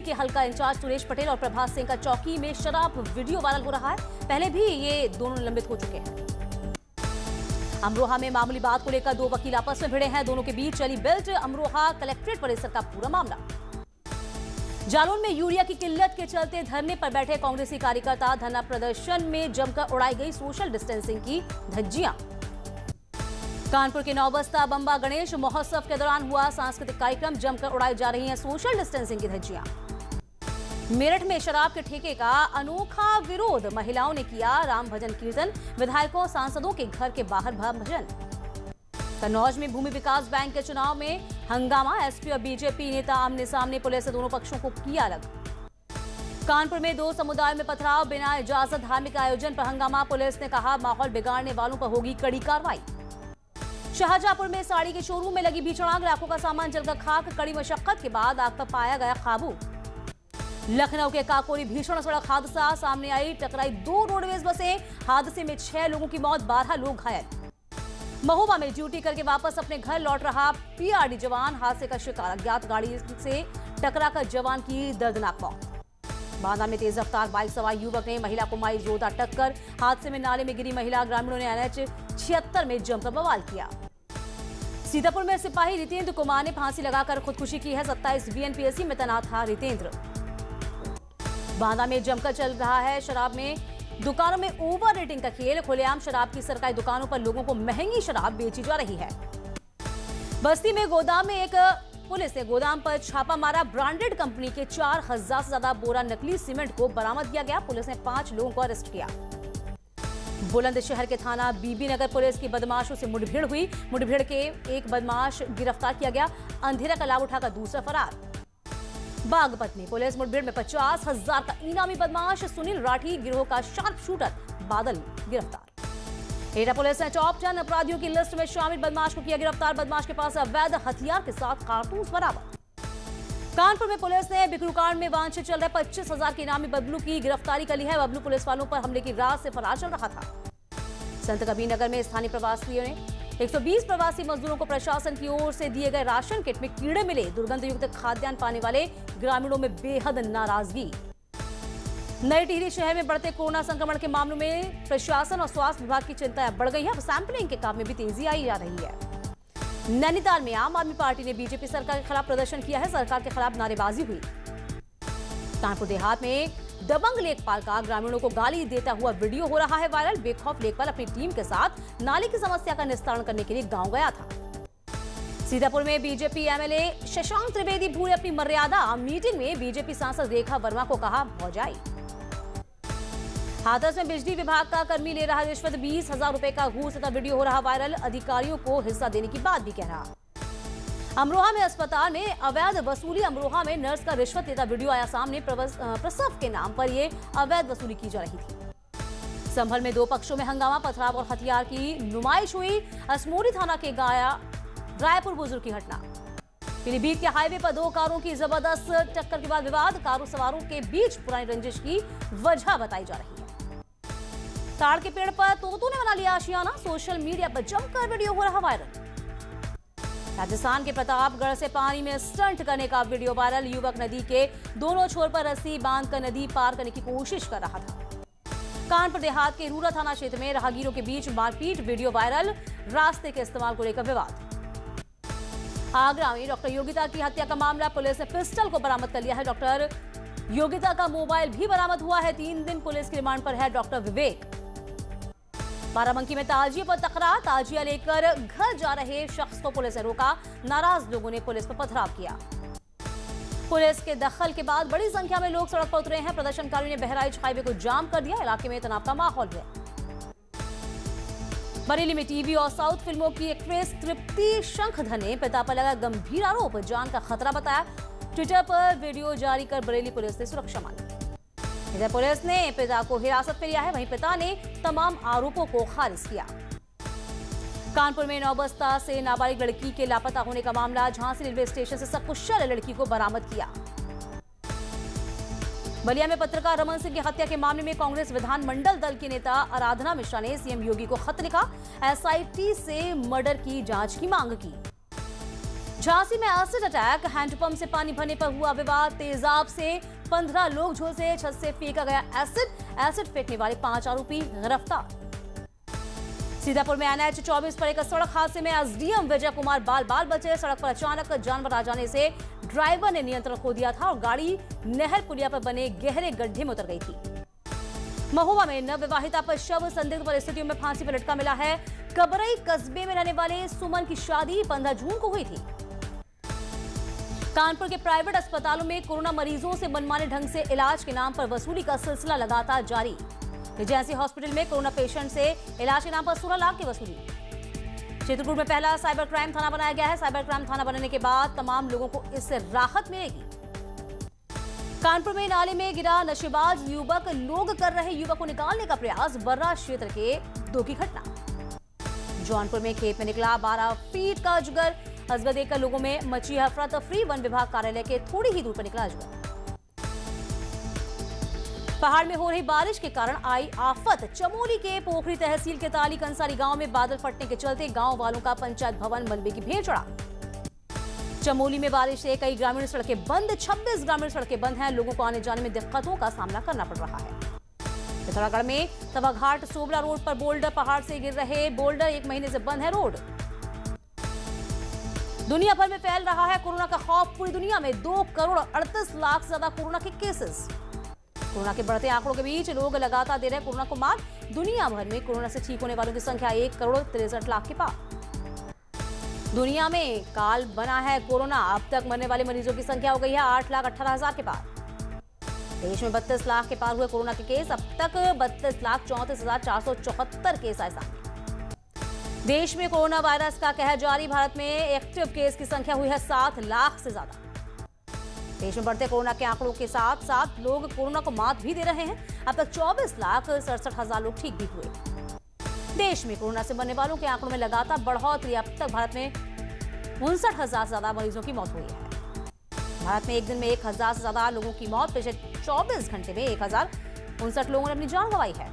के हल्का इंचार्ज सुरेश पटेल और प्रभात सिंह का चौकी में शराब वीडियो वायरल हो रहा है। पहले भी ये दोनों निलंबित हो चुके हैं। अमरोहा में मामूली बात को लेकर दो वकील आपस में भिड़े हैं। दोनों के बीच चली बेल्ट। अमरोहा कलेक्ट्रेट परिसर का पूरा मामला। जालौन में यूरिया की किल्लत के चलते धरने पर बैठे कांग्रेसी कार्यकर्ता। धरना प्रदर्शन में जमकर उड़ाई गई सोशल डिस्टेंसिंग की धज्जियां। कानपुर के नौबस्ता बंबा गणेश महोत्सव के दौरान हुआ सांस्कृतिक कार्यक्रम। जमकर उड़ाई जा रही हैं सोशल डिस्टेंसिंग की धज्जियां। मेरठ में शराब के ठेके का अनोखा विरोध। महिलाओं ने किया राम भजन कीर्तन। विधायकों सांसदों के घर के बाहर भजन। कन्नौज में भूमि विकास बैंक के चुनाव में हंगामा। एसपी और बीजेपी नेता आमने सामने। पुलिस ने दोनों पक्षों को किया अलग। कानपुर में दो समुदायों में पथराव। बिना इजाजत धार्मिक आयोजन पर हंगामा। पुलिस ने कहा माहौल बिगाड़ने वालों पर होगी कड़ी कार्रवाई। शाहजहांपुर में साड़ी के शोरूम में लगी भीषण आग। लाखों का सामान जलकर खाक। कड़ी मशक्कत के बाद आग पर पाया गया काबू। लखनऊ के काकोरी भीषण सड़क हादसा। सामने आई टकराई दो रोडवेज बसें। हादसे में 6 लोगों की मौत, 12 लोग घायल। महोबा में ड्यूटी करके वापस अपने घर लौट रहा पीआरडी जवान हादसे का शिकार। अज्ञात गाड़ी से टकराकर जवान की दर्दनाक मौत। बांदा में तेज रफ्तार बाइक सवार युवक ने महिला को मारी जोरदार टक्कर। हादसे में नाले में गिरी महिला। ग्रामीणों ने NH 76 में जमकर बवाल किया। सीतापुर में सिपाही रितेंद्र कुमार ने फांसी लगाकर खुदकुशी की है। 27 BNPSC में तैनात था रितेंद्र। बांदा में जमकर चल रहा है शराब में दुकानों में ओवर रेटिंग का खेल। खुलेआम शराब की सरकारी दुकानों पर लोगों को महंगी शराब बेची जा रही है। बस्ती में गोदाम में पुलिस ने गोदाम पर छापा मारा। ब्रांडेड कंपनी के 4000 से ज्यादा बोरा नकली सीमेंट को बरामद किया गया। पुलिस ने 5 लोगों को अरेस्ट किया। बुलंदशहर के थाना बीबी नगर पुलिस की बदमाशों से मुठभेड़ हुई। मुठभेड़ के एक बदमाश गिरफ्तार किया गया। अंधेरा का लाभ उठाकर दूसरा फरार। बागपत में पुलिस मुठभेड़ में 50,000 का इनामी बदमाश सुनील राठी गिरोह का शार्प शूटर बादल गिरफ्तार। एटा पुलिस ने टॉप 10 अपराधियों की लिस्ट में शामिल बदमाश को किया गिरफ्तार। बदमाश के पास अवैध हथियार के साथ कारतूस बरामद। कानपुर में पुलिस ने बिकरू कांड में वांछित चल रहे 25,000 के इनामी बबलू की गिरफ्तारी कर ली है। बबलू पुलिस वालों पर हमले की रात से फरार चल रहा था। संत कबीर नगर में स्थानीय प्रवासियों ने 120 प्रवासी मजदूरों को प्रशासन की ओर से दिए गए राशन किट में कीड़े मिले। दुर्गंध युक्त खाद्यान्न पाने वाले ग्रामीणों में बेहद नाराजगी। नई टिहरी शहर में बढ़ते कोरोना संक्रमण के मामलों में प्रशासन और स्वास्थ्य विभाग की चिंताएं बढ़ गई है। सैंपलिंग के काम में भी तेजी आई जा रही है। नैनीताल में आम आदमी पार्टी ने बीजेपी सरकार के खिलाफ प्रदर्शन किया है। सरकार के खिलाफ नारेबाजी हुई। कानपुर देहात में दबंग लेखपाल का ग्रामीणों को गाली देता हुआ वीडियो हो रहा है वायरल। बेखौफ लेखपाल अपनी टीम के साथ नाले की समस्या का निस्तारण करने के लिए गांव गया था। सीतापुर में बीजेपी MLA शशांक त्रिवेदी भूले अपनी मर्यादा। मीटिंग में बीजेपी सांसद रेखा वर्मा को कहा भौजाई। हाथरस में बिजली विभाग का कर्मी ले रहा रिश्वत। 20,000 रुपए का घूस देता वीडियो हो रहा वायरल। अधिकारियों को हिस्सा देने की बात भी कह रहा। अमरोहा में अस्पताल में अवैध वसूली। अमरोहा में नर्स का रिश्वत लेता वीडियो आया सामने। प्रसव के नाम पर यह अवैध वसूली की जा रही थी। संभल में दो पक्षों में हंगामा। पथराव और हथियार की नुमाइश हुई। असमोरी थाना के गाया रायपुर बुजुर्ग की घटना। पीलीभीत के हाईवे पर दो कारों की जबरदस्त टक्कर के बाद विवाद। कारों सवारों के बीच पुरानी रंजिश की वजह बताई जा रही है। ताड़ के पेड़ पर तोतों ने बना लिया आशियाना। सोशल मीडिया पर जमकर वीडियो हो रहा वायरल। राजस्थान के प्रतापगढ़ से पानी में स्टंट करने का वीडियो वायरल। युवक नदी के दोनों छोर पर रस्सी बांधकर नदी पार करने की कोशिश कर रहा था। कानपुर देहात के रूरा थाना क्षेत्र में राहगीरों के बीच मारपीट। Video viral. रास्ते के इस्तेमाल को लेकर विवाद। आगरा में डॉक्टर योगिता की हत्या का मामला। पुलिस ने पिस्टल को बरामद कर लिया है। डॉक्टर योगिता का मोबाइल भी बरामद हुआ है। 3 दिन पुलिस की रिमांड पर है डॉक्टर विवेक। बाराबंकी में ताजिए पर तकरार। ताजिया लेकर घर जा रहे शख्स को पुलिस ने रोका। नाराज लोगों ने पुलिस पर पथराव किया। पुलिस के दखल के बाद बड़ी संख्या में लोग सड़क पर उतरे हैं। प्रदर्शनकारियों ने बहराइच हाईवे को जाम कर दिया। इलाके में तनाव का माहौल है। बरेली में टीवी और साउथ फिल्मों की एक्ट्रेस तृप्ति शंखधर ने पिता पर लगा गंभीर आरोप। जान का खतरा बताया। ट्विटर पर वीडियो जारी कर बरेली पुलिस ने सुरक्षा मांगी। इधर पुलिस ने पिता को हिरासत में लिया है। वहीं पिता ने तमाम आरोपों को खारिज किया। कानपुर में नौबस्ता से नाबालिग लड़की के लापता होने का मामला। झांसी रेलवे स्टेशन से सकुशल लड़की को बरामद किया। बलिया में पत्रकार रमन सिंह की हत्या के मामले में कांग्रेस विधानमंडल दल की नेता आराधना मिश्रा ने सीएम योगी को खत लिखा। SIT से मर्डर की जांच की मांग की। झांसी में एसिड अटैक, हैंडपंप से पानी भरने पर हुआ विवाद, तेजाब से 15 लोग झुलसे, छत से फेंका गया एसिड फेंकने वाले 5 आरोपी गिरफ्तार। सीतापुर में NH 24 पर एक सड़क हादसे में SDM विजय कुमार बाल बचे। सड़क पर अचानक जानवर आ जाने से ड्राइवर ने नियंत्रण खो दिया था और गाड़ी नहर पुलिया पर बने गहरे गड्ढे में उतर गई थी। महुआ में नवविवाहिता पर शव, संदिग्ध परिस्थितियों में फांसी पर लटका मिला है। कबरई कस्बे में रहने वाले सुमन की शादी 15 जून को हुई थी। कानपुर के प्राइवेट अस्पतालों में कोरोना मरीजों से मनमाने ढंग से इलाज के नाम पर वसूली का सिलसिला लगातार जारी। जेएनसी हॉस्पिटल में कोरोना पेशेंट से इलाज के नाम पर 16 लाख की वसूली। चित्रकूट में पहला साइबर क्राइम थाना बनाया गया है। साइबर क्राइम थाना बनने के बाद तमाम लोगों को इससे राहत मिलेगी। कानपुर में नाले में गिरा नशेबाज युवक, लोग कर रहे युवक को निकालने का प्रयास। बर्रा क्षेत्र के 2 की घटना। जौनपुर में खेत में निकला 12 फीट का अजगर, अजगर देखकर लोगों में मची अफरा तफरी। वन विभाग कार्यालय के थोड़ी ही दूर पर निकला अजगर। पहाड़ में हो रही बारिश के कारण आई आफत, चमोली के पोखरी तहसील के ताली कंसारी गांव में बादल फटने के चलते गांव वालों का पंचायत भवन मलबे की भेंट चढ़ा। चमोली में बारिश से कई ग्रामीण सड़कें बंद, 26 ग्रामीण सड़कें बंद हैं। लोगों को आने जाने में दिक्कतों का सामना करना पड़ रहा है। पिथौरागढ़ में तवाघाट सोबला रोड पर बोल्डर, पहाड़ से गिर रहे बोल्डर, 1 महीने से बंद है रोड। दुनिया भर में फैल रहा है कोरोना का खौफ। पूरी दुनिया में 2 करोड़ 38 लाख से ज्यादा कोरोना के केसेस। कोरोना के बढ़ते आंकड़ों के बीच लोग लगातार दे रहे कोरोना को मात। दुनिया भर में कोरोना से ठीक होने वालों की संख्या 1 करोड़ 63 लाख के पार। दुनिया में काल बना है कोरोना। अब तक मरने वाले मरीजों की संख्या हो गई है 8,18,000 के पार। देश में 32 लाख के पार हुए कोरोना के केस। अब तक 32,34,474 केस आए सामने। देश में कोरोना वायरस का कहर जारी। भारत में एक्टिव केस की संख्या हुई है 7 लाख से ज्यादा। देश में बढ़ते कोरोना के आंकड़ों के साथ साथ लोग कोरोना को मात भी दे रहे हैं। अब तक 24,67,000 लोग ठीक भी हुए। देश में कोरोना से मरने वालों के आंकड़ों में लगातार बढ़ोतरी। अब तक भारत में 59,000 से ज्यादा मरीजों की मौत हुई है। भारत में एक दिन में 1,000 से ज्यादा लोगों की मौत। पिछले 24 घंटे में 1,059 लोगों ने अपनी जान गंवाई है।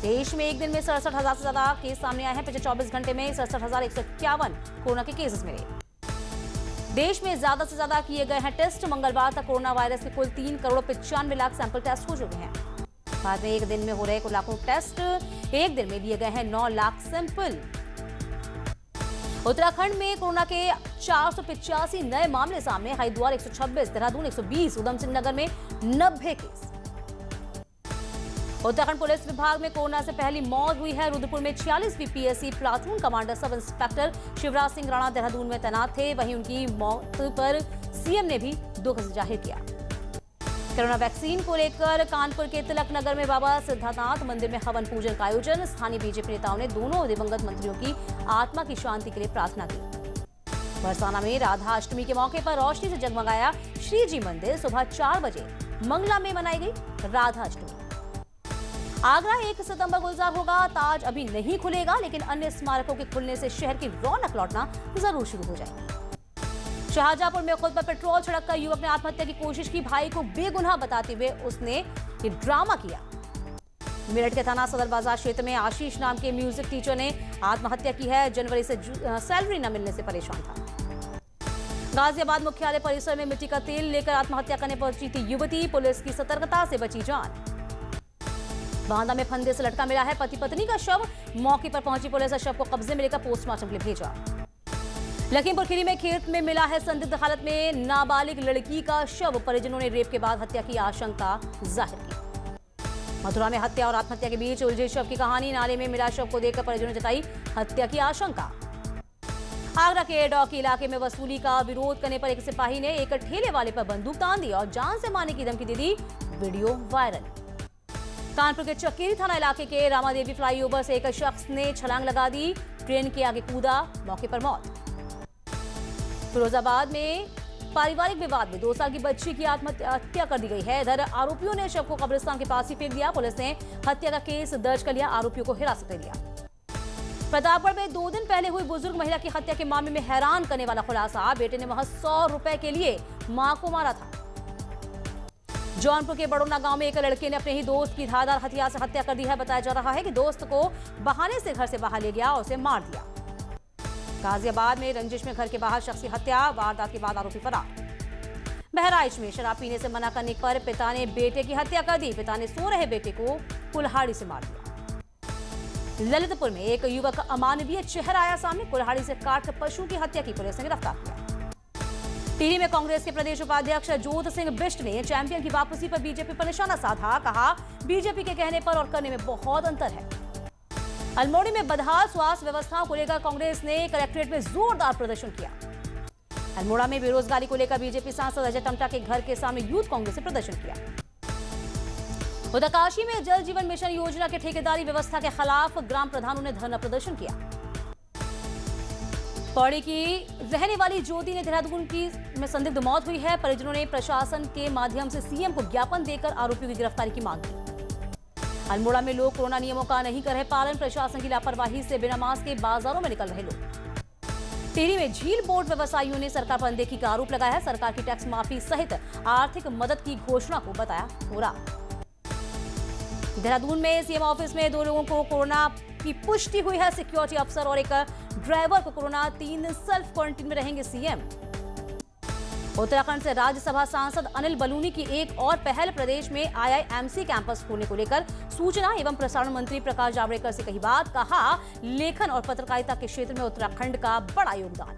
देश में एक दिन में 67,000 से ज्यादा केस सामने आए हैं। पिछले 24 घंटे में 67,151 कोरोना के केसेस मिले। देश में ज्यादा से ज्यादा किए गए हैं टेस्ट। मंगलवार तक कोरोना वायरस के कुल 3 करोड़ 95 लाख सैंपल टेस्ट हो चुके हैं। भारत में एक दिन में हो रहे कुल लाखों टेस्ट। एक दिन में लिए गए हैं 9 लाख सैंपल। उत्तराखंड में कोरोना के 485 नए मामले सामने। हरिद्वार 126, देहरादून 120, उधम सिंह नगर में 90 केस। उत्तराखंड पुलिस विभाग में कोरोना से पहली मौत हुई है। रुद्रपुर में 46वीं PSC platoon commander sub inspector Shivraj Singh Rana Dehradun में तैनात थे। वहीं उनकी मौत पर CM ने भी दुख जाहिर किया। कोरोना वैक्सीन को लेकर कानपुर के तिलक नगर में बाबा सिद्धार्थनाथ मंदिर में हवन पूजन का आयोजन। स्थानीय BJP नेताओं ने दोनों दिवंगत मंत्रियों की आत्मा की शांति के लिए प्रार्थना की। बरसाना में राधा अष्टमी के मौके पर रोशनी से जगमगाया श्री जी मंदिर। सुबह 4 बजे मंगला में मनाई गई राधा अष्टमी। आगरा 1 सितंबर गुलजार होगा। ताज अभी नहीं खुलेगा, लेकिन अन्य स्मारकों के खुलने से शहर की रौनक लौटना जरूर शुरू हो जाएगी। शाहजहांपुर में खुद पर पेट्रोल छिड़ककर युवक ने आत्महत्या की कोशिश की। भाई को बेगुनाह बताते हुए उसने ये ड्रामा किया। मेरठ के थाना सदर बाजार क्षेत्र में आशीष नाम के म्यूजिक टीचर ने आत्महत्या की है। जनवरी से सैलरी न मिलने से परेशान था। गाजियाबाद मुख्यालय परिसर में मिट्टी का तेल लेकर आत्महत्या करने पहुंची थी युवती। पुलिस की सतर्कता से बची जान। बांदा में फंदे से लटका मिला है पति पत्नी का शव। मौके पर पहुंची पुलिस शव को कब्जे में लेकर पोस्टमार्टम के लिए भेजा। लखीमपुर खीरी में खेत में मिला है संदिग्ध हालत में नाबालिग लड़की का शव। परिजनों ने रेप के बाद हत्या की आशंका जाहिर की। मथुरा में हत्या और आत्महत्या के बीच उलझे शव की कहानी। नाले में मिला शव को देखकर परिजनों ने जताई हत्या की आशंका। आगरा के डॉकी इलाके में वसूली का विरोध करने पर एक सिपाही ने एक ठेले वाले पर बंदूक तान दी और जान से मारने की धमकी दे दी। Video viral. कानपुर के चकेरी थाना इलाके के रामादेवी फ्लाईओवर से एक शख्स ने छलांग लगा दी। ट्रेन के आगे कूदा, मौके पर मौत। फिरोजाबाद में पारिवारिक विवाद में 2 साल की बच्ची की आत्महत्या कर दी गई है। इधर आरोपियों ने शव को कब्रिस्तान के पास ही फेंक दिया। पुलिस ने हत्या का केस दर्ज कर लिया। आरोपियों को हिरासत में लिया। प्रतापगढ़ में 2 दिन पहले हुई बुजुर्ग महिला की हत्या के मामले में हैरान करने वाला खुलासा। बेटे ने महज 100 रुपए के लिए मां को मारा था। जौनपुर के बड़ौना गांव में एक लड़के ने अपने ही दोस्त की धारदार हथियार से हत्या कर दी है। बताया जा रहा है कि दोस्त को बहाने से घर से बाहर ले गया और उसे मार दिया। गाजियाबाद में रंजिश में घर के बाहर शख्सी हत्या, वारदात के बाद आरोपी फरार। बहराइच में शराब पीने से मना करने पर पिता ने बेटे की हत्या कर दी। पिता ने सो रहे बेटे को कुल्हाड़ी से मार दिया। ललितपुर में एक युवक का अमानवीय चेहरा आया सामने। कुल्हाड़ी से काटकर पशु की हत्या की पुलिस ने गिरफ्तार किया। टिहरी में कांग्रेस के प्रदेश उपाध्यक्ष जोत सिंह बिष्ट ने चैंपियन की वापसी पर बीजेपी पर निशाना साधा। कहा, बीजेपी के कहने पर और करने में बहुत अंतर है। अल्मोड़ी में बदहाल स्वास्थ्य व्यवस्थाओं को लेकर कांग्रेस ने कलेक्ट्रेट में जोरदार प्रदर्शन किया। अल्मोड़ा में बेरोजगारी को लेकर बीजेपी सांसद अजय टमटा के घर के सामने यूथ कांग्रेस ने प्रदर्शन किया। उत्तरकाशी में जल जीवन मिशन योजना के ठेकेदारी व्यवस्था के खिलाफ ग्राम प्रधानों ने धरना प्रदर्शन किया। पौड़ी की रहने वाली ज्योति ने देहरादून की में संदिग्ध मौत हुई है। परिजनों ने प्रशासन के माध्यम से सीएम को ज्ञापन देकर आरोपियों की गिरफ्तारी की मांग की। अल्मोड़ा में लोग कोरोना नियमों का नहीं कर रहे पालन। प्रशासन की लापरवाही से बिना मास्क के बाजारों में निकल रहे लोग। टिहरी में झील बोर्ड व्यवसायियों ने सरकार पर अनदेखी का आरोप लगाया है। सरकार की टैक्स माफी सहित आर्थिक मदद की घोषणा को बताया पूरा। देहरादून में सीएम ऑफिस में 2 लोगों को कोरोना की पुष्टि हुई है। सिक्योरिटी अफसर और एक ड्राइवर को कोरोना, 3 सेल्फ क्वारंटीन में रहेंगे सीएम। उत्तराखंड से राज्यसभा सांसद अनिल बलूनी की एक और पहल। प्रदेश में IIMC कैंपस खोलने को लेकर सूचना एवं प्रसारण मंत्री प्रकाश जावड़ेकर से कही बात। कहा, लेखन और पत्रकारिता के क्षेत्र में उत्तराखंड का बड़ा योगदान।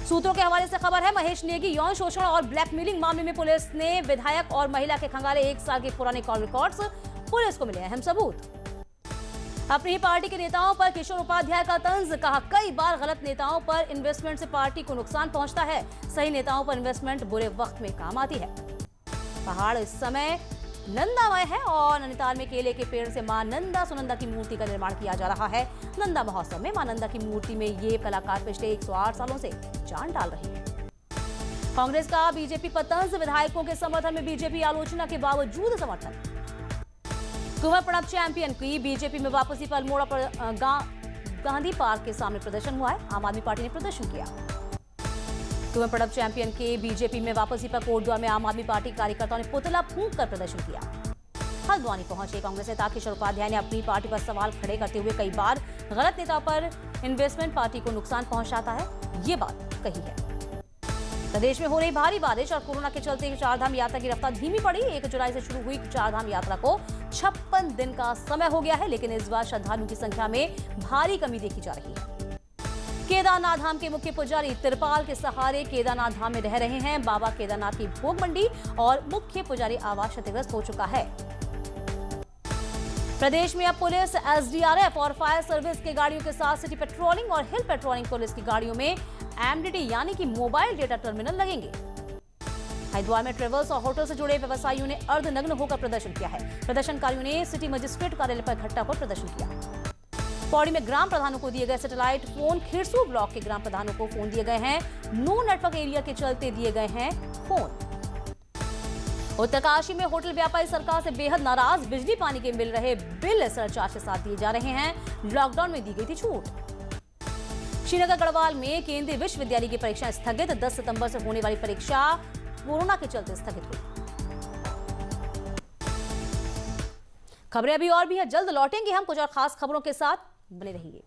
सूत्रों के हवाले से खबर है, महेश नेगी यौन शोषण और ब्लैकमेलिंग मामले में पुलिस ने विधायक और महिला के खंगाले 1 साल के पुराने कॉल रिकॉर्ड्स। पुलिस को मिले अहम सबूत। अपनी ही पार्टी के नेताओं पर किशोर उपाध्याय का तंज। कहा, कई बार गलत नेताओं पर इन्वेस्टमेंट से पार्टी को नुकसान पहुंचता है। सही नेताओं पर इन्वेस्टमेंट बुरे वक्त में काम आती है। पहाड़ इस समय नंदामय है और नैनीताल में केले के पेड़ से मां नंदा सुनंदा की मूर्ति का निर्माण किया जा रहा है। नंदा महोत्सव में मां नंदा की मूर्ति में ये कलाकार पिछले 108 सालों से जान डाल रही है। कांग्रेस का बीजेपी पर तंज। विधायकों के समर्थन में बीजेपी आलोचना के बावजूद समर्थन। कुंवर प्रणब चैंपियन की बीजेपी में वापसी पर अल्मोड़ा पर गांधी पार्क के सामने प्रदर्शन हुआ है। आम आदमी पार्टी ने प्रदर्शन किया। कुंवर प्रणब चैंपियन के बीजेपी में वापसी पर कोटद्वार में आम आदमी पार्टी कार्यकर्ताओं ने पुतला फूंक कर प्रदर्शन किया। हल्द्वानी पहुंचे कांग्रेस नेता किशोर उपाध्याय ने अपनी पार्टी पर सवाल खड़े करते हुए कई बार गलत नेता पर इन्वेस्टमेंट पार्टी को नुकसान पहुंचाता है, ये बात कही है। प्रदेश में हो रही भारी बारिश और कोरोना के चलते चारधाम यात्रा की रफ्तार धीमी पड़ी। 1 जुलाई से शुरू हुई चारधाम यात्रा को 56 दिन का समय हो गया है, लेकिन इस बार श्रद्धालुओं की संख्या में भारी कमी देखी जा रही है। केदारनाथ धाम के मुख्य पुजारी तिरपाल के सहारे केदारनाथ धाम में रह रहे हैं। बाबा केदारनाथ की भोग मंडी और मुख्य पुजारी आवास क्षतिग्रस्त हो चुका है। प्रदेश में अब पुलिस, SDRF और फायर सर्विस की गाड़ियों के साथ सिटी पेट्रोलिंग और हिल पेट्रोलिंग पुलिस की गाड़ियों में MDT यानी कि मोबाइल डेटा टर्मिनल लगेंगे। हरिद्वार में ट्रेवल्स और होटल से जुड़े व्यवसायियों ने अर्धनग्न होकर प्रदर्शन किया है। प्रदर्शनकारियों ने सिटी मजिस्ट्रेट कार्यालय पर इकट्ठा होकर प्रदर्शन किया। पौड़ी में ग्राम प्रधानों को दिए गए सैटेलाइट फोन। खिरसू ब्लॉक के ग्राम प्रधानों को फोन दिए गए हैं। नो नेटवर्क एरिया के चलते दिए गए हैं फोन। उत्तरकाशी में होटल व्यापारी सरकार से बेहद नाराज। बिजली पानी के मिल रहे बिल सरचार्ज के साथ दिए जा रहे हैं। लॉकडाउन में दी गई थी छूट। श्रीनगर गढ़वाल में केंद्रीय विश्वविद्यालय की परीक्षा स्थगित। 10 सितंबर से होने वाली परीक्षा कोरोना के चलते स्थगित हुई। खबरें अभी और भी है, जल्द लौटेंगे हम कुछ और खास खबरों के साथ। बने रहिए।